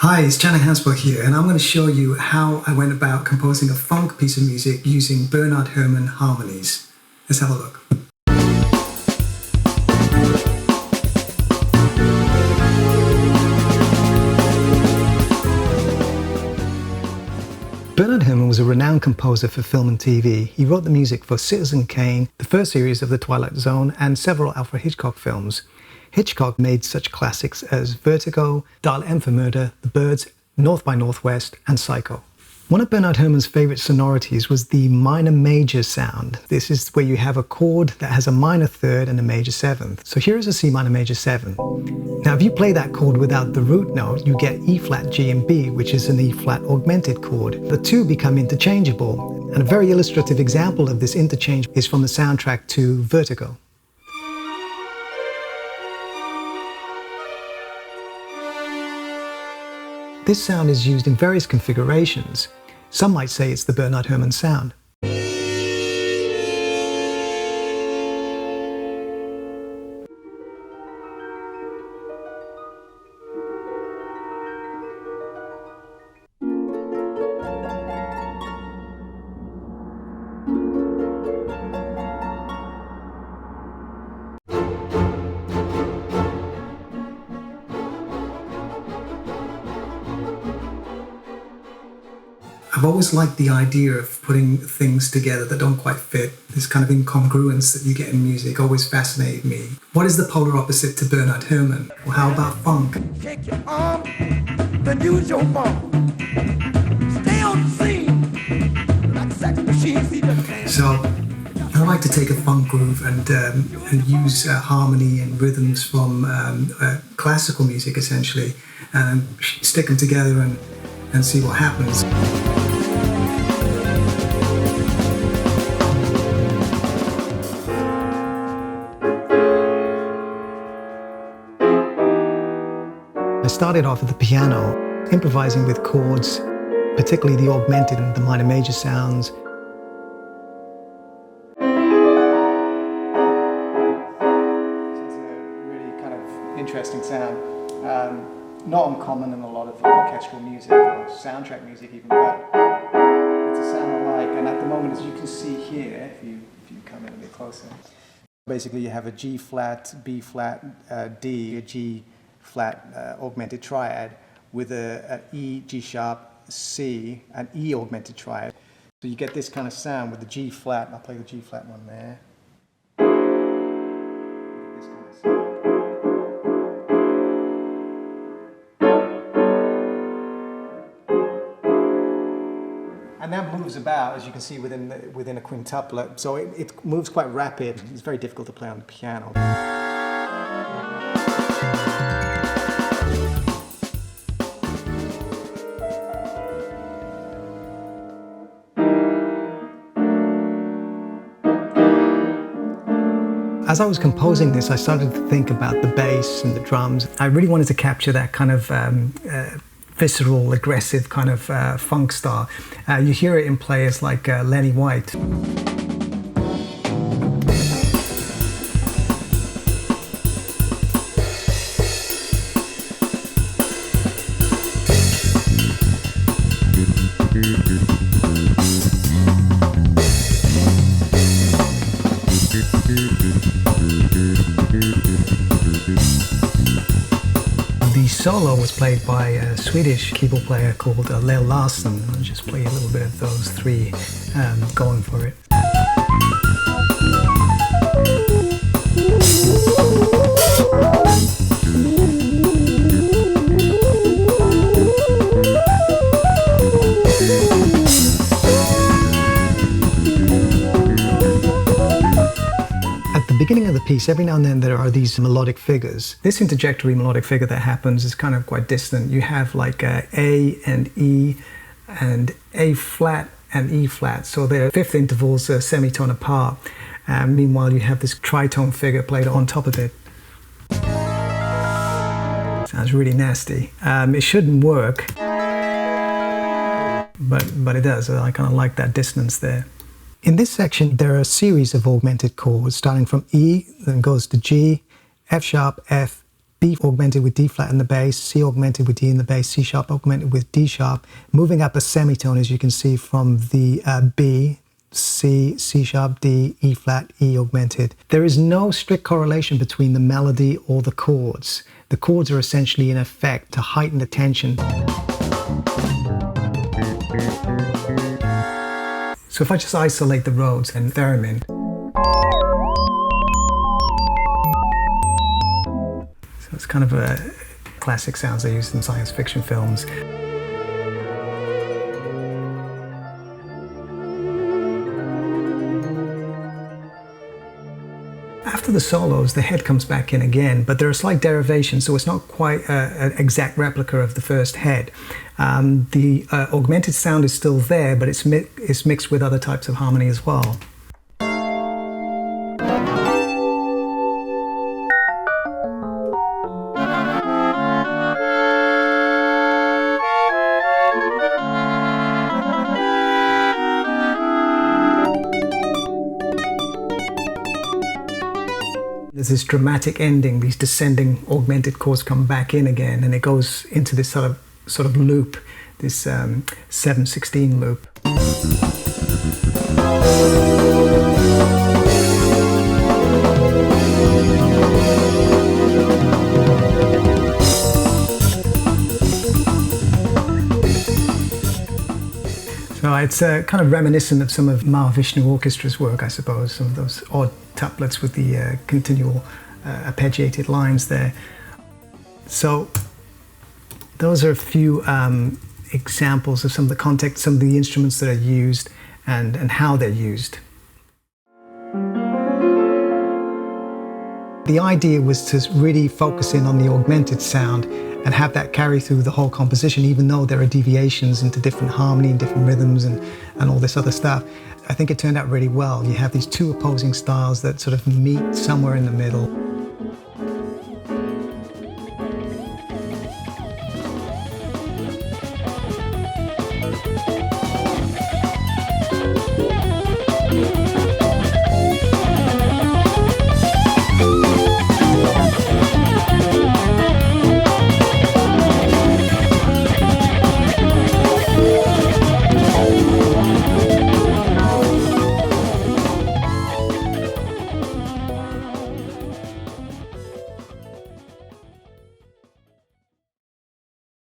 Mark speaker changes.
Speaker 1: Hi, it's Channing Hansbrough here, and I'm going to show you how I went about composing a funk piece of music using Bernard Herrmann harmonies. Let's have a look. Bernard Herrmann was a renowned composer for film and TV. He wrote the music for Citizen Kane, the first series of the Twilight Zone, and several Alfred Hitchcock films. Hitchcock made such classics as Vertigo, Dial M for Murder, The Birds, North by Northwest, and Psycho. One of Bernard Herrmann's favorite sonorities was the minor-major sound. This is where you have a chord that has a minor third and a major seventh. So here is a C minor major 7. Now if you play that chord without the root note, you get E flat, G, and B, which is an E flat augmented chord. The two become interchangeable, and a very illustrative example of this interchange is from the soundtrack to Vertigo. This sound is used in various configurations. Some might say it's the Bernard Herrmann sound. I've always liked the idea of putting things together that don't quite fit. This kind of incongruence that you get in music always fascinated me. What is the polar opposite to Bernard Herrmann? Well, how about funk?
Speaker 2: Take your arm, then use your bump. Stay on the scene, like sex machines.
Speaker 1: So I like to take a funk groove and use harmony and rhythms from classical music, essentially, and stick them together and see what happens. I started off at the piano, improvising with chords, particularly the augmented and the minor major sounds.
Speaker 3: It's a really kind of interesting sound. Not uncommon in a lot of orchestral music or soundtrack music even, but it's a sound I like. And at the moment, as you can see here, if you come in a bit closer, basically you have a G flat, B flat, D, a G flat augmented triad with a E, G sharp, C, an E augmented triad. So you get this kind of sound with the G flat. I'll play the G flat one there. This kind of sound. And that moves about, as you can see, within a quintuplet. So it moves quite rapid. It's very difficult to play on the piano.
Speaker 1: As I was composing this, I started to think about the bass and the drums. I really wanted to capture that kind of visceral, aggressive kind of funk style. You hear it in players like Lenny White. The solo was played by a Swedish keyboard player called Leo Larsson. I'll just play a little bit of those three going for it. At the beginning of the piece, every now and then there are these melodic figures. This interjectory melodic figure that happens is kind of quite distant. You have like A and E and A flat and E flat. So they're fifth intervals, semitone apart. Meanwhile, you have this tritone figure played on top of it. Sounds really nasty. It shouldn't work, but it does. I kind of like that dissonance there. In this section, there are a series of augmented chords starting from E, then goes to G, F sharp, F, B augmented with D flat in the bass, C augmented with D in the bass, C sharp augmented with D sharp, moving up a semitone, as you can see, from the B, C, C sharp, D, E flat, E augmented. There is no strict correlation between the melody or the chords. The chords are essentially in effect to heighten the tension. So if I just isolate the Rhodes and theremin, so it's kind of a classic sounds they used in science fiction films. After the solos, the head comes back in again, but there are slight derivations, so it's not quite an exact replica of the first head. The augmented sound is still there, but it's mixed with other types of harmony as well. There's this dramatic ending, these descending augmented chords come back in again, and it goes into this sort of loop, this 7/16 loop. So it's kind of reminiscent of some of Mahavishnu Orchestra's work, I suppose, some of those odd tuplets with the continual arpeggiated lines there. So those are a few examples of some of the context, some of the instruments that are used and how they're used. The idea was to really focus in on the augmented sound and have that carry through the whole composition, even though there are deviations into different harmony and different rhythms and all this other stuff. I think it turned out really well. You have these two opposing styles that sort of meet somewhere in the middle.